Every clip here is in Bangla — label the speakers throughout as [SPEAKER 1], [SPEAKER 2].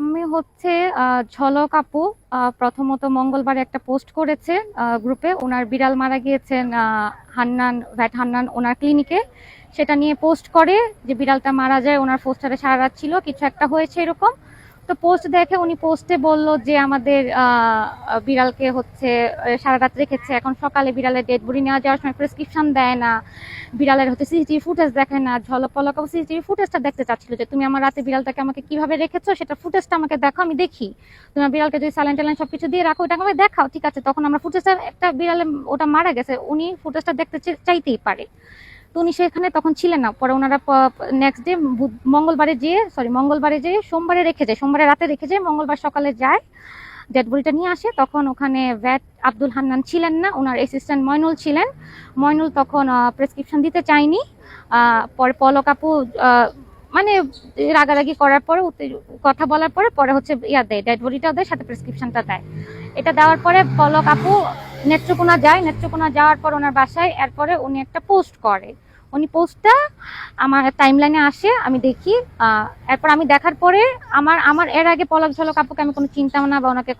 [SPEAKER 1] আমি হচ্ছে ঝলক আপু প্রথমত মঙ্গলবারে একটা পোস্ট করেছে গ্রুপে। ওনার বিড়াল মারা গিয়েছেন হান্নান ভ্যাট হান্নান ওনার ক্লিনিকে। সেটা নিয়ে পোস্ট করে যে বিড়ালটা মারা যায়, ওনার পোস্টারে সারা রাত ছিল, কিছু একটা হয়েছে এরকম। তো পোস্ট দেখে উনি পোস্টে বলল যে আমাদের বিড়ালকে হচ্ছে সারা রাত রেখেছে, এখন সকালে বিড়ালের ডেড বডি নেওয়া যাওয়ার সময় প্রেসক্রিপশন দেয় না, বিড়ালের হচ্ছে সিসিটিভি ফুটেজ দেখায় না। ঝলক পলক সিসিটিভি ফুটেজটা দেখতে চাচ্ছিল যে তুমি আমার রাতে বিড়ালটাকে আমাকে কিভাবে রেখেছো সেটা ফুটেজটা আমাকে দেখাও, আমি দেখি। তুমি বিড়ালকে যদি স্যালাইন ট্যালাইন সবকিছু দিয়ে রাখো ওটা আমাকে দেখাও, ঠিক আছে। তখন আমরা ফুটেজটা, একটা বিড়ালে ওটা মারা গেছে, উনি ফুটেজটা দেখতে চাইতেই পারে। তো উনি সেখানে তখন ছিলেন না। পরে ওনারা নেক্সট ডে মঙ্গলবারে যেয়ে সোমবারে রেখে যায়, সোমবারে রাতে রেখে যায়, মঙ্গলবার সকালে যায় ডেড বডিটা নিয়ে আসে। তখন ওখানে ভ্যাট আব্দুল হান্নান ছিলেন না, ওনার অ্যাসিস্ট্যান্ট ময়নুল ছিলেন। ময়নুল তখন প্রেসক্রিপশন দিতে চায়নি। পরে পলক আপু মানে রাগারাগি করার পরে, কথা বলার পরে পরে হচ্ছে দেয়, ডেড বডিটা দেয়, সাথে প্রেসক্রিপশনটা দেয়। এটা দেওয়ার পরে পলক আপু নেত্রকোনা যায়, নেত্রকোনা যাওয়ার পর ওনার বাসায় এরপরে উনি একটা পোস্ট করে। উনি পোস্টটা আমার টাইমলাইনে আসে, আমি দেখি। এরপর আমি দেখার পরে আমার আমার এর আগে পলক ঝলক আপুকে আমি কোনো চিন্তাও না বা ওনাকে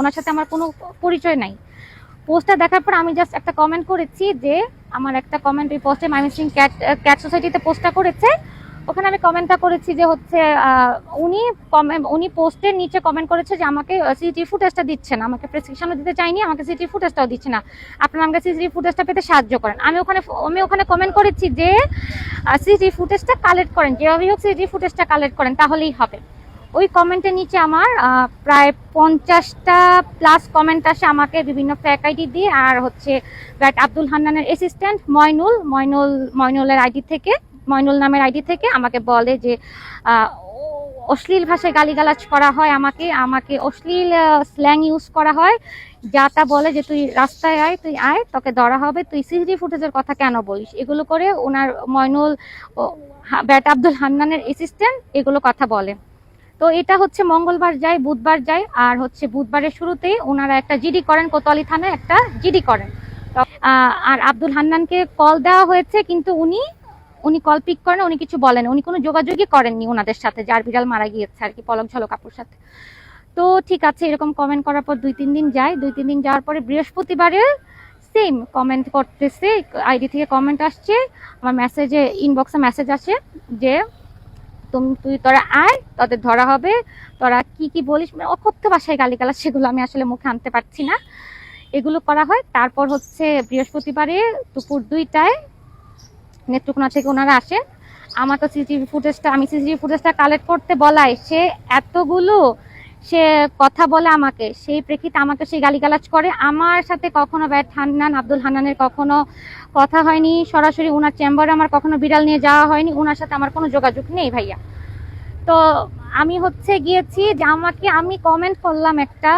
[SPEAKER 1] ওনার সাথে আমার কোনো পরিচয় নাই। পোস্টটা দেখার পর আমি জাস্ট একটা কমেন্ট করেছি যে আমার একটা কমেন্ট ওই পোস্টে মাইমিসিং ক্যাট সোসাইটিতে পোস্টটা করেছে, ওখানে আমি কমেন্টটা করেছি যে হচ্ছে উনি পোস্টের নিচে কমেন্ট করেছে যে আমাকে সিসিটিভি ফুটেজটা দিচ্ছে না, আমাকে প্রেসক্রিপশনও দিতে চাইনি, আমাকে সিসিটিভি ফুটেজটাও দিচ্ছে না, আপনারা আমাকে সিসিটিভি ফুটেজটা পেতে সাহায্য করেন। আমি ওখানে কমেন্ট করেছি যে সিসিটিভি ফুটেজটা কালেক্ট করেন, যেভাবেই হোক সিসিটিভি ফুটেজটা কালেক্ট করেন, তাহলেই হবে। ওই কমেন্টের নিচে আমার প্রায় 50টা প্লাস কমেন্ট আসে আমাকে বিভিন্ন ফেক আইডি দিয়ে, আর হচ্ছে ভ্যাট আব্দুল হান্নানের অ্যাসিস্ট্যান্ট ময়নুলের আইডি থেকে, ময়নুল নামের আইডি থেকে আমাকে বলে যে অশ্লীল ভাষায় গালিগালাজ করা হয়, আমাকে অশ্লীল স্ল্যাং ইউজ করা হয়, যা তা বলে যে তুই রাস্তায় আয়, তুই আয়, তোকে ধরা হবে, তুই সিসিটিভি ফুটেজের কথা কেন বলিস, এগুলো করে ওনার ময়নুল ভ্যাট আব্দুল হান্নানের অ্যাসিস্ট্যান্ট এগুলো কথা বলে। তো এটা হচ্ছে মঙ্গলবার যায়, বুধবার যায়, আর হচ্ছে বুধবারের শুরুতেই ওনারা একটা জিডি করেন, কোতোয়ালি থানায় একটা জিডি করেন। আর আব্দুল হান্নানকে কল দেওয়া হয়েছে, কিন্তু উনি কল পিক করেন, উনি কিছু বলেন, উনি কোনো যোগাযোগই করেননি ওনাদের সাথে, যার বিড়াল মারা গিয়েছে আর কি, পলক ঝলক আপুর সাথে। তো ঠিক আছে, এরকম কমেন্ট করার পর 2-3 দিন যায়, 2-3 দিন যাওয়ার পরে বৃহস্পতিবারে সেম কমেন্ট করতেছে, আইডি থেকে কমেন্ট আসছে, আমার মেসেজে ইনবক্সে মেসেজ আসে যে তোরা আয়, তোদের ধরা হবে, তোরা কি বলিস, মানে অকথ্য ভাষায় গালিগালাজ, সেগুলো আমি আসলে মুখে আনতে পারছি না, এগুলো করা হয়। তারপর হচ্ছে বৃহস্পতিবারে দুপুর 2টায় নেত্রকোনা থেকে ওনারা আসে। আমার তো আমি সিসিটিভি ফুটেজটা কালেক্ট করতে বলাই, সে কথা বলে আমাকে, সেই প্রেক্ষিতে আমাকে সেই গালিগালাজ করে। আমার সাথে কখনো ভ্যাট হান্নান আব্দুল হান্নানের কখনো কথা হয়নি, সরাসরি ওনার চেম্বারে আমার কখনো বিড়াল নিয়ে যাওয়া হয়নি, ওনার সাথে আমার কোনো যোগাযোগ নেই ভাইয়া। তো আমি হচ্ছে গিয়েছি যে আমি কমেন্ট করলাম একটা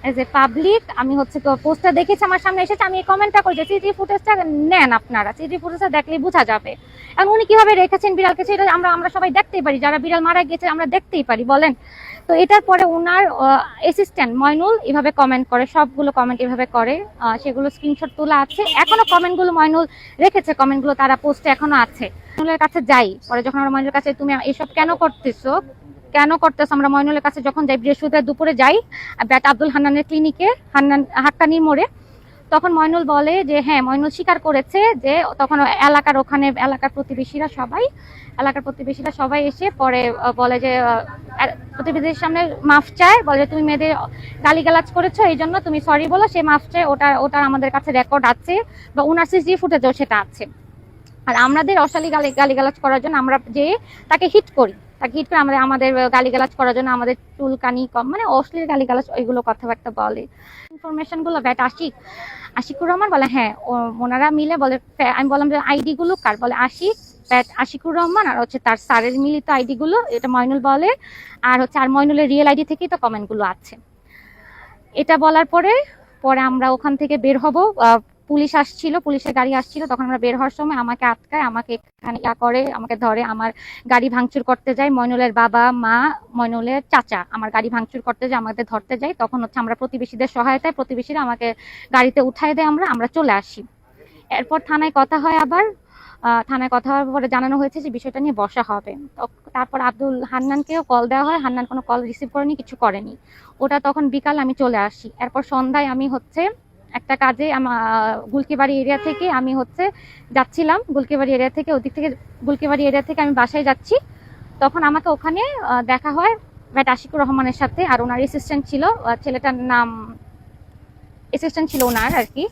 [SPEAKER 1] এজ এ পাবলিক, আমি হচ্ছে পোস্টটা দেখেছি, আমার সামনে এসেছে, আমি এই কমেন্টটা করেছি সিসিটিভি ফুটেজটা নেন, আপনারা সিসিটিভি ফুটেজটা দেখলেই বোঝা যাবে। এখন উনি কিভাবে রেখেছেন বিড়ালকে সেটা আমরা সবাই দেখতেই পারি, যারা বিড়াল মারা গেছে আমরা দেখতেই পারি, বলেন। তো এটার পরে ওনার অ্যাসিস্ট্যান্ট ময়নুল এভাবে কমেন্ট করে, সবগুলো কমেন্ট এভাবে করে, সেগুলো স্ক্রিনশট তোলা আছে, এখনো কমেন্টগুলো ময়নুল রেখেছে, কমেন্টগুলো তারা পোস্টে এখনো আছে। ময়নুলের কাছে যাই, পরে যখন আমরা ময়নুলের কাছে তুমি এসব কেন করতেছো, আমরা ময়নুলের কাছে যখন যাই, বৃহস্পতিবার দুপুরে যাই ভ্যাট আব্দুল হান্নানের ক্লিনিকে, হাক্কানির মোড়ে, তখন ময়নুল বলে যে হ্যাঁ, ময়নুল স্বীকার করেছে যে তখন এলাকার প্রতিবেশীরা সবাই এসে পরে বলে যে প্রতিবেশীর সামনে মাফ চায়, বলে তুমি মেয়েদের গালিগালাজ করেছো, এই জন্য তুমি সরি বলো, সে মাফ চায়, ওটার আমাদের কাছে রেকর্ড আছে, বা ওনার সিসিটিভি ফুটেজও সেটা আছে। আর আমাদের অশালী গালিগালাজ করার জন্য আমরা যে তাকে হিট করে আমাদের গালিগালাজ করার জন্য আমাদের চুলকানি কম, মানে অশ্লীল গালিগালাজ ওইগুলো কথাবার্তা বলে। ইনফরমেশন গুলো ভ্যাট আশিকুর রহমান বলে, হ্যাঁ ওনারা মিলে বলে। আমি বললাম যে আইডি গুলো কার, বলে ভ্যাট আশিকুর রহমান, আর হচ্ছে তার স্যারের মিলিত আইডি গুলো, এটা ময়নুল বলে, আর হচ্ছে আর ময়নুলের রিয়েল আইডি থেকেই তো কমেন্ট গুলো আছে। এটা বলার পরে আমরা ওখান থেকে বের হব, পুলিশের গাড়ি আসছিল, তখন আমরা বের হওয়ার সময় আমাকে আটকায়, আমাকে এখানে করে, আমাকে ধরে, আমার গাড়ি ভাঙচুর করতে যায়, ময়নুলের বাবা মা, ময়নুলের চাচা আমার গাড়ি ভাঙচুর করতে যায়, আমাদের ধরতে যায়। তখন হচ্ছে আমরা প্রতিবেশীদের সহায়তায়, প্রতিবেশীরা আমাকে গাড়িতে উঠায় দেয়, আমরা চলে আসি। এরপর থানায় কথা হয় আবার, থানায় কথা হওয়ার পরে জানানো হয়েছে যে বিষয়টা নিয়ে বসা হবে। তারপর আব্দুল হান্নানকেও কল দেওয়া হয়, হান্নান কোনো কল রিসিভ করেনি, কিছু করেনি। ওটা তখন বিকাল, আমি চলে আসি। এরপর সন্ধ্যায় আমি হচ্ছে একটা কাজে গুলকিবাড়ি এরিয়া থেকে আমি হচ্ছে যাচ্ছিলাম, গুলকিবাড়ি এরিয়া থেকে ওদিক থেকে গুলকিবাড়ি এরিয়া থেকে আমি বাসায় যাচ্ছি। তখন আমাকে ওখানে দেখা হয় ব্যাট আশিকুর রহমানের সাথে, আর ওনার অ্যাসিস্ট্যান্ট ছিল, ছেলেটার নাম অ্যাসিস্ট্যান্ট ছিল ওনার আর কি।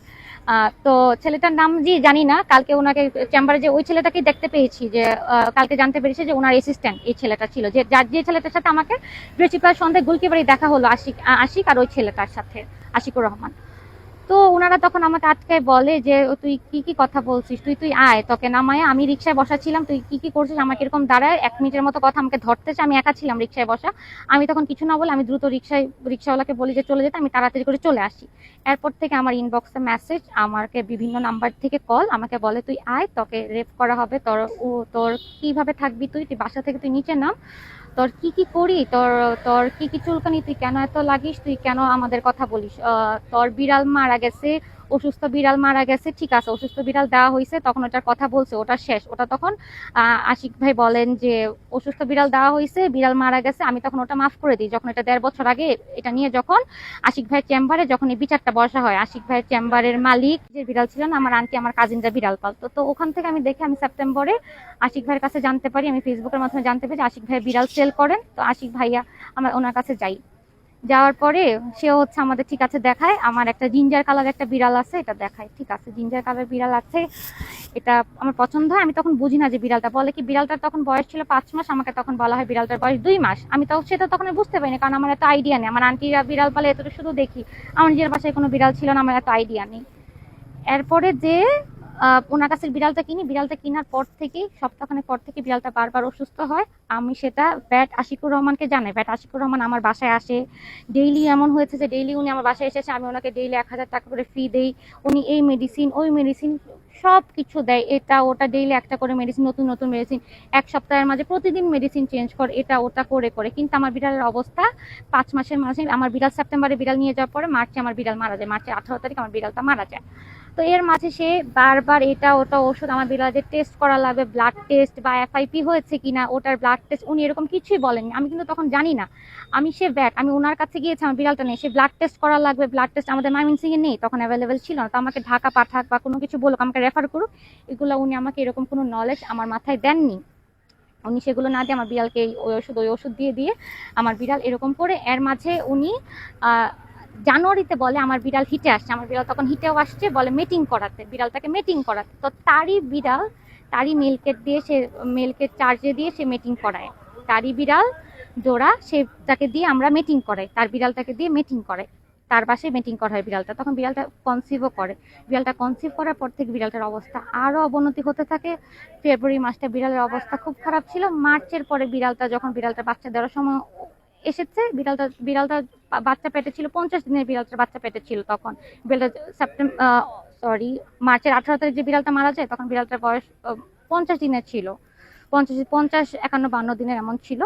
[SPEAKER 1] তো ছেলেটার নাম জি জানি না, কালকে ওনাকে চেম্বারে যে ওই ছেলেটাকে দেখতে পেয়েছি, যে কালকে জানতে পেরেছি যে ওনার অ্যাসিস্ট্যান্ট এই ছেলেটা ছিল, যে ছেলেটার সাথে আমাকে বৃহস্পতিবার সন্ধ্যায় গুলকিবাড়ি দেখা হলো, আশিক আর ওই ছেলেটার সাথে, আশিকুর রহমান। তো ওনারা তখন আমাকে আটকায় বলে যে তুই কি কি কথা বলছিস, তুই আয়, তোকে নামায়, আমি রিক্সায় বসা ছিলাম, তুই কি কি করছিস, আমাকে এরকম দাঁড়ায় 1 মিনিটের মতো কথা আমাকে ধরতেছে, আমি একা ছিলাম রিক্সায় বসা। আমি তখন কিছু না বলে আমি দ্রুত রিক্সাওয়ালাকে বলি যে চলে যেতে, আমি তাড়াতাড়ি করে চলে আসি। এরপর থেকে আমার ইনবক্সে মেসেজ, আমাকে বিভিন্ন নাম্বার থেকে কল, আমাকে বলে তুই আয়, তোকে রেপ করা হবে, তোর কিভাবে থাকবি, তুই বাসা থেকে তুই নিচে নাম, তোর কি কি করি, তোর তোর কি কি চুলকানি, তুই কেন এত লাগিস, তুই কেন আমাদের কথা বলিস, তোর বিড়াল মারা গেছে, অসুস্থ বিড়াল মারা গেছে, ঠিক আছে অসুস্থ বিড়াল দেওয়া হয়েছে, তখন ওটার কথা বলছে, ওটা শেষ। ওটা তখন আশিক ভাই বলেন যে অসুস্থ বিড়াল দেওয়া হয়েছে, বিড়াল মারা গেছে, আমি তখন ওটা মাফ করে দিই। যখন এটা 1.5 বছর আগে এটা নিয়ে যখন আশিক ভাইয়ের চেম্বারে যখন এই বিচারটা বসা হয়, আশিক ভাইয়ের চেম্বারের মালিক যে বিড়াল ছিল না, আমার আন্টি আমার কাজিনরা বিড়াল পালতো, তো ওখান থেকে আমি দেখে আমি সেপ্টেম্বরে আশিক ভাইয়ের কাছে জানতে পারি, আমি ফেসবুকের মাধ্যমে জানতে পারি আশিক ভাই বিড়াল সেল করেন। তো আশিক ভাইয়া আমার ওনার কাছে যাই, যাওয়ার পরে সে হচ্ছে আমাদের ঠিক আছে দেখায়, আমার একটা জিঞ্জার কালার একটা বিড়াল আছে, এটা দেখায়, ঠিক আছে জিঞ্জার কালার বিড়াল আছে, এটা আমার পছন্দ হয়। আমি তখন বুঝি না যে বিড়ালটা, বলে কি বিড়ালটার তখন বয়স ছিল 5 মাস, আমাকে তখন বলা হয় বিড়ালটার বয়স 2 মাস। আমি তো সেটা তখন বুঝতে পারিনি, কারণ আমার এত আইডিয়া নেই, আমার আন্টিরা বিড়াল পালে এতটা শুধু দেখি, আমার নিজের বাসায় কোনো বিড়াল ছিল না, আমার এত আইডিয়া নেই। এরপরে যে ওনার কাছে বিড়ালটা কিনি, বিড়ালটা কেনার পর থেকে সপ্তাহখানেক পর থেকে বিড়ালটা বারবার অসুস্থ হয়। আমি সেটা ব্যাট আশিকুর রহমানকে জানাই, ব্যাট আশিকুর রহমান আমার বাসায় আসে ডেইলি, এমন হয়েছে যে ডেইলি উনি আমার বাসায় এসেছে, আমি ওনাকে ডেইলি 1000 টাকা করে ফি দেই, উনি এই মেডিসিন ওই মেডিসিন সব কিছু দেয়, এটা ওটা ডেইলি একটা করে মেডিসিন, নতুন নতুন মেডিসিন, 1 সপ্তাহের মাঝে প্রতিদিন মেডিসিন চেঞ্জ করে, এটা ওটা করে করে। কিন্তু আমার বিড়ালের অবস্থা 5 মাসের মাঝে, আমার বিড়াল সেপ্টেম্বরে বিড়াল নিয়ে যাওয়ার পরে মার্চে আমার বিড়াল মারা যায়, মার্চের 18 তারিখ আমার বিড়ালটা মারা যায়। তো এর মাঝে সে বারবার এটা ওটা ওষুধ, আমার বিড়ালের টেস্ট করা লাগবে, ব্লাড টেস্ট বা এফআইপি হয়েছে কিনা, ওটার ব্লাড টেস্ট, উনি এরকম কিছুই বলেননি। আমি কিন্তু তখন জানি না, আমি সে ব্যাট, আমি ওনার কাছে গিয়েছি, আমার বিড়ালটা নেই, সে ব্লাড টেস্ট করা লাগবে, ব্লাড টেস্ট আমাদের ময়মনসিংহে নেই, তখন অ্যাভেলেবেল ছিল না, তো আমাকে ঢাকা পাঠাক বা কোনো কিছু বলুক, আমাকে রেফার করুক, এগুলো উনি আমাকে এরকম কোনো নলেজ আমার মাথায় দেননি। উনি সেগুলো না দিয়ে আমার বিড়ালকে ওই ওষুধ দিয়ে দিয়ে আমার বিড়াল এরকম করে। এর মাঝে উনি জানুয়ারিতে বলে আমার বিড়াল হিটে আসছে, আমার বিড়াল তখন হিটেও আসছে, বলে মেটিং করাতে, বিড়ালটাকে মেটিং করাতে। তো তারই বিড়াল, তারই মেলকেট দিয়ে, সে মেলকেট চার্জে দিয়ে সে মেটিং করায়, তারই বিড়াল জোড়া, সে তাকে দিয়ে আমরা মেটিং করাই, তার বিড়ালটাকে দিয়ে মেটিং করাই, তার বাসায় মেটিং করা হয় বিড়ালটা। তখন বিড়ালটা কনসিভও করে, বিড়ালটা কনসিভ করার পর থেকে বিড়ালটার অবস্থা আরো অবনতি হতে থাকে। ফেব্রুয়ারি মাসটা বিড়ালের অবস্থা খুব খারাপ ছিল। মার্চের পরে বিড়ালটা যখন বিড়ালটা বাচ্চা দেওয়ার সময় এসেছে, বিড়ালটা বাচ্চা পেটে ছিল, 50 দিনের বিড়ালটার বাচ্চা পেটে ছিল তখন। মার্চের 18 তারিখ যে বিড়ালটা মারা যায়, তখন বিড়ালটার বয়স 50 দিনের ছিল, 50 51 52 দিনের এমন ছিল।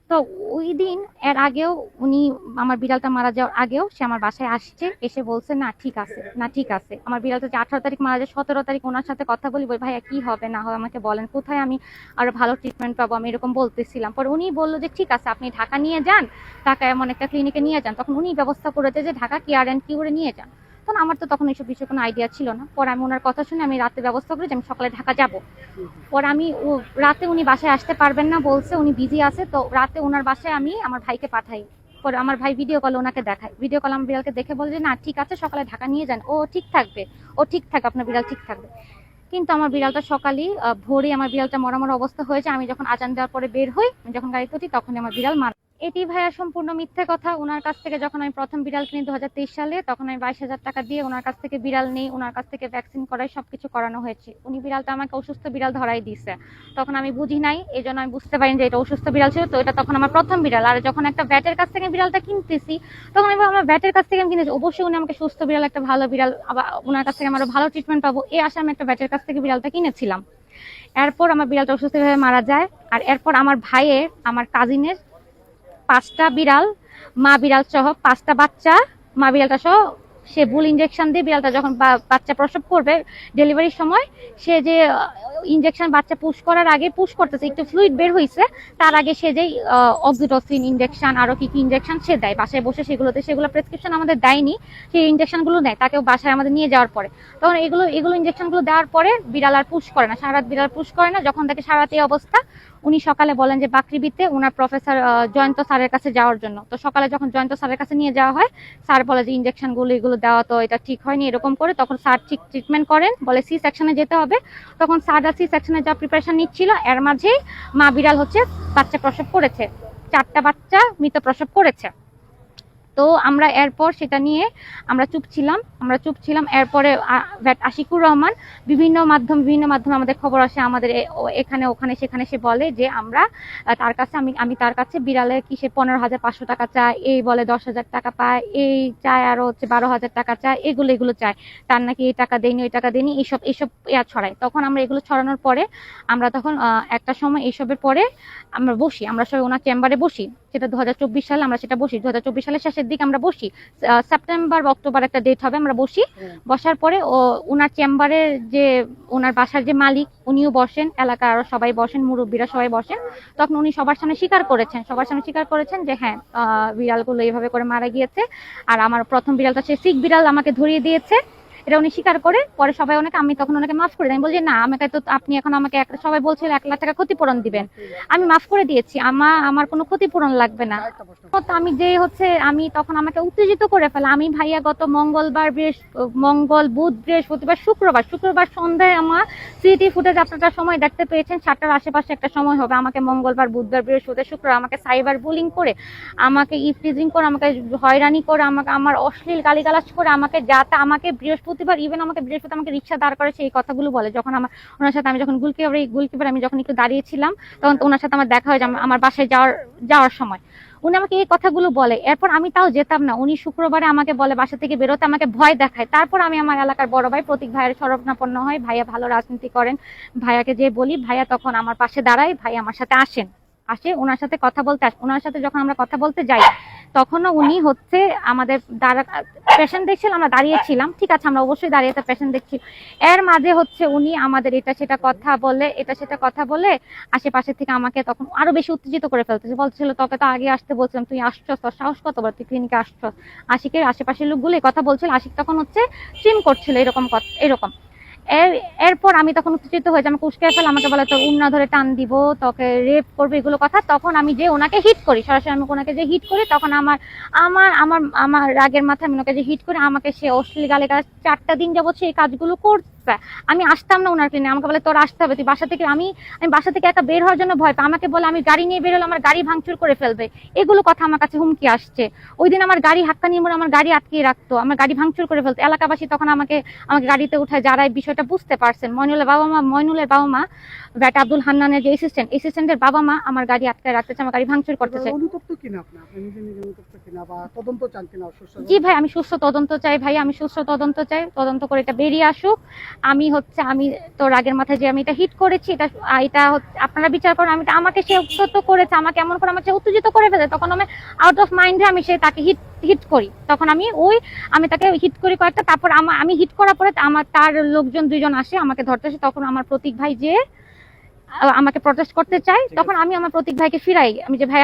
[SPEAKER 1] তো ওই দিন এর আগেও উনি, আমার বিড়ালটা মারা যাওয়ার আগেও সে আমার বাসায় আসছে, এসে বলছে না ঠিক আছে, না ঠিক আছে। আমার বিড়ালটা যে 18 তারিখ মারা যায়, 17 তারিখ ওনার সাথে কথা বলি, ভাইয়া কি হবে না হয় আমাকে বলেন, কোথায় আমি আরো ভালো ট্রিটমেন্ট পাবো, আমি এরকম বলতেছিলাম। পরে উনি বললো যে ঠিক আছে আপনি ঢাকা নিয়ে যান, ঢাকা এমন একটা ক্লিনিকে নিয়ে যান। তখন উনি ব্যবস্থা করেছে যে ঢাকা কেয়ার অ্যান্ড কিউরে নিয়ে যান। তখন আমার তো তখন এইসব বিষয়ে কোনো আইডিয়া ছিল না। পরে আমি ওনার কথা শুনে আমি রাতে ব্যবস্থা করি যে আমি সকালে ঢাকা যাব। পরে আমি রাতে উনি বাসায় আসতে পারবেন না বলছে, উনি বিজি আছে, তো রাতে ওনার বাসায় আমি আমার ভাইকে পাঠাই। পরে আমার ভাই ভিডিও কলে ওনাকে দেখায়, ভিডিও কল আমার বিড়ালকে দেখে বলে যে না ঠিক আছে সকালে ঢাকা নিয়ে যান, ও ঠিক থাকবে, ও ঠিক থাকবে, আপনার বিড়াল ঠিক থাকবে। কিন্তু আমার বিড়ালটা সকালে ভোরে আমার বিড়ালটা মরা মরা অবস্থা হয়েছে। আমি যখন আজান দেওয়ার পরে বের হই, আমি যখন গাড়িতে উঠি, তখন আমার বিড়াল মারা। এটি ভাইয়া সম্পূর্ণ মিথ্যে কথা। ওনার কাছ থেকে যখন আমি প্রথম বিড়াল কিনি 2023 সালে, তখন আমি 22,000 টাকা দিয়ে ওনার কাছ থেকে বিড়াল নেই, ওনার কাছ থেকে ভ্যাকসিন করাই সবকিছু করানো হয়েছে। উনি বিড়ালটা আমাকে অসুস্থ বিড়াল ধরাই দিয়েছে, তখন আমি বুঝি নাই, এই জন্য আমি বুঝতে পারিনি যে এটা অসুস্থ বিড়াল ছিল। তো এটা তখন আমার প্রথম বিড়াল। আর যখন একটা ভ্যাটের কাছ থেকে বিড়ালটা কিনতেছি, তখন আমি আমার ভ্যাটের কাছ থেকে আমি কিনেছি, অবশ্যই উনি আমাকে সুস্থ বিড়াল, একটা ভালো বিড়াল, আবার ওনার কাছ থেকে আমরা ভালো ট্রিটমেন্ট পাবো, এই আশা আমি একটা ভ্যাটের কাছ থেকে বিড়ালটা কিনেছিলাম। এরপর আমার বিড়ালটা অসুস্থভাবে মারা যায়। আর এরপর আমার ভাইয়ের, আমার কাজিনের 5টা বিড়াল, মা বিড়াল সহ 5টা বাচ্চা, মা বিড়ালটা সহ সে ভুল ইনজেকশন দিয়ে বিড়ালটা যখন বাচ্চা প্রসব করবে ডেলিভারির সময়, সে যে ইনজেকশন বাচ্চা পুশ করার আগে পুশ করতেছে, একটু ফ্লুইড বের হয়েছে, তার আগে সে যেই অক্সিটোসিন ইনজেকশন আরো কি কি ইনজেকশন সে দেয় বাসায় বসে, সেগুলো প্রেসক্রিপশন আমাদের দেয়নি, সেই ইনজেকশন গুলো নেয় তাকেও বাসায় আমাদের নিয়ে যাওয়ার পরে। তখন এগুলো ইনজেকশন গুলো দেওয়ার পরে বিড়াল আর পুশ করে না, সারা রাত বিড়াল পুশ করে না। যখন দেখে সারা রাত এই অবস্থা, উনি সকালে বলেন যে বাকরিবিতে ওনার প্রফেসর জয়ন্ত স্যারের কাছে যাওয়ার জন্য। তো সকালে যখন জয়ন্ত স্যারের কাছে নিয়ে যাওয়া হয়, স্যার বলে যে ইনজেকশন গুলো এগুলো দেওয়া তো এটা ঠিক হয়নি, এরকম করে তখন স্যার ঠিক ট্রিটমেন্ট করেন, বলে সি সেকশনে যেতে হবে। তখন স্যাররা সি সেকশনে যা প্রিপারেশন নিচ্ছিল, এর মাঝেই মা বিড়াল হচ্ছে বাচ্চা প্রসব করেছে, 4টা বাচ্চা মৃত প্রসব করেছে। তো আমরা এরপর সেটা নিয়ে আমরা চুপ ছিলাম। এরপরে ভ্যাট আশিকুর রহমান বিভিন্ন মাধ্যমে আমাদের খবর আসে, আমাদের এখানে ওখানে সেখানে, সে বলে যে আমরা তার কাছে আমি তার কাছে বিড়ালের কি সে 15,500 টাকা চায়, এই বলে 10,000 টাকা পায়, এই চায় আরো হচ্ছে 12,000 টাকা চায়, এগুলো চায়, তার নাকি এই টাকা দেয়নি ওই টাকা দেয়নি, এইসব ছড়ায়। তখন আমরা এগুলো ছড়ানোর পরে আমরা তখন একটা সময় এইসবের পরে আমরা সবাই ওনার চেম্বারে বসি, যেটা 2024 সালে আমরা সেটা বসি, 2024 সালের শেষের দিকে আমরা বসি, সেপ্টেম্বর বা অক্টোবর একটা ডেট হবে, আমরা বসি। বসার পরে ওনার চেম্বারের যে ওনার বাসার যে মালিক উনিও বসেন, এলাকার আরো সবাই বসেন, মুরব্বীরা সবাই বসেন। তখন উনি সবার সামনে স্বীকার করেছেন যে হ্যাঁ, বিড়ালগুলো এইভাবে করে মারা গিয়েছে, আর আমার প্রথম বিড়ালটা সে সিক বিড়াল আমাকে ধরিয়ে দিয়েছে, এটা উনি স্বীকার করে। পরে সবাই আমি তখন ওনাকে মাফ করে দিই, আমি বলছি না আমাকে তো আপনি এখন আমাকে সবাই বলছিল 1 লাখ টাকা ক্ষতিপূরণ দিবেন, আমি মাফ করে দিয়েছি, আমার কোনো ক্ষতিপূরণ লাগবে না। তো আমি যে আমি তখন আমাকে উত্তেজিত করে ফেলা, আমি ভাইয়া গত মঙ্গল বুধ বৃহস্পতিবার শুক্রবার সন্ধ্যায় আমার সিটি ফুটেজ আপনারা সময় দেখতে পেয়েছেন, 7টার আশেপাশে একটা সময় হবে, আমাকে মঙ্গলবার বুধবার বৃহস্পতিবার শুক্রবার আমাকে সাইবার বুলিং করে, আমাকে ইফটিজিং করে, আমাকে হয়রানি করে, আমাকে আমার অশ্লীল গালিগালাজ করে, আমাকে আমাকে বৃহস্পতিবার আমাকে রিক্সা দাঁড় করেছে, এই কথাগুলো বলে। যখন ওনার সাথে আমি যখন গুলকিপার আমি যখন একটু দাঁড়িয়েছিলাম, তখন ওনার সাথে আমার দেখা হয় আমার বাসায় যাওয়ার সময় উনি আমাকে এই কথাগুলো বলে। এরপর আমি তাও যেতাম না, উনি শুক্রবারে আমাকে বলে বাসা থেকে বেরোতে, আমাকে ভয় দেখায়। তারপর আমি আমার এলাকার বড় ভাই প্রতীক ভাইয়ের শরণাপন্ন হয়, ভাইয়া ভালো রাজনীতি করেন, ভাইয়াকে যে বলি, ভাইয়া তখন আমার পাশে দাঁড়ায়, ভাই আমার সাথে আসে ওনার সাথে কথা বলতে ওনার সাথে যখন আমরা কথা বলতে যাই, তখনও উনি আমাদের পেশেন্ট দেখছিল, আমরা দাঁড়িয়েছিলাম, ঠিক আছে আমরা অবশ্যই দাঁড়িয়ে পেশেন্ট দেখছি, এর মাঝে উনি আমাদের এটা সেটা কথা বলে আশেপাশে থেকে আমাকে তখন আরো বেশি উত্তেজিত করে ফেলতেছে, বলছিল তোকে তো আগে আসতে বলছিলাম, তুই আসছস, তোর সাহস কত বড়, তুই ক্লিনিকে আসছস। আশিকের আশেপাশের লোকগুলো কথা বলছিল, আশিক তখন ট্রিম করছিল এরকম। এরপর আমি তখন উত্তেজিত হয়ে আমাকে উস্কে ফেলে, আমাকে বলে তোর উন্না ধরে টান দিব, তোকে রেপ করবে, এগুলো কথা। তখন আমি যে ওনাকে হিট করি, সরাসরি আমি ওনাকে যে হিট করি, তখন আমার রাগের মাথায় আমি ওনাকে যে হিট করি, আমাকে সে অশ্লীল গালে 4টা দিন যাবত সেই কাজগুলো করছে। আমি আসতাম না ওনার ক্লিনিকে, আমাকে বলে তোর আসতে হবে, তুই বাসা থেকে আমি বাসা থেকে একা বের হওয়ার জন্য ভয় পাই, আমাকে বলে আমি গাড়ি নিয়ে বের হলে আমার গাড়ি ভাঙচুর করে ফেলবে, এগুলো কথা আমার কাছে হুমকি আসছে। ওই দিন আমার গাড়ি হাক্কা নিয়ে আমার গাড়ি আটকিয়ে রাখতো, আমার গাড়ি ভাঙচুর করে ফেলতো। এলাকাবাসী তখন আমাকে গাড়িতে উঠায়, যারা এই বিষয়টা বুঝতে পারছেন, মইনুলের বাবা মা ব্যাট আব্দুল হান্নানের যে অ্যাসিস্ট্যান্টের বাবা মা আমার গাড়ি আটকায় রাখতেছে, আমার গাড়ি ভাঙচুর করতেছে। জি ভাই, আমি সুস্থ তদন্ত চাই, তদন্ত করে এটা বেরিয়ে আসুক। আমি তো রাগের মাথায় যে আমি এটা হিট করেছি, এটা আপনারা বিচার করেন, আমাকে সে উত্তেজিত করেছে, আমাকে এমন করে আমাকে উত্তেজিত করে ফেলে, তখন আমি আউট অফ মাইন্ডে আমি তাকে হিট করি। তখন আমি তাকে হিট করি কয়েকটা, তারপর আমি হিট করার পরে তার লোকজন 2জন আসে আমাকে ধরতেছে। তখন আমার প্রতীক ভাই যে আমাকে প্রটেস্ট করতে চাই, তখন আমি আমার প্রতীক ভাইকে ফিরাই, আমি যে ভাই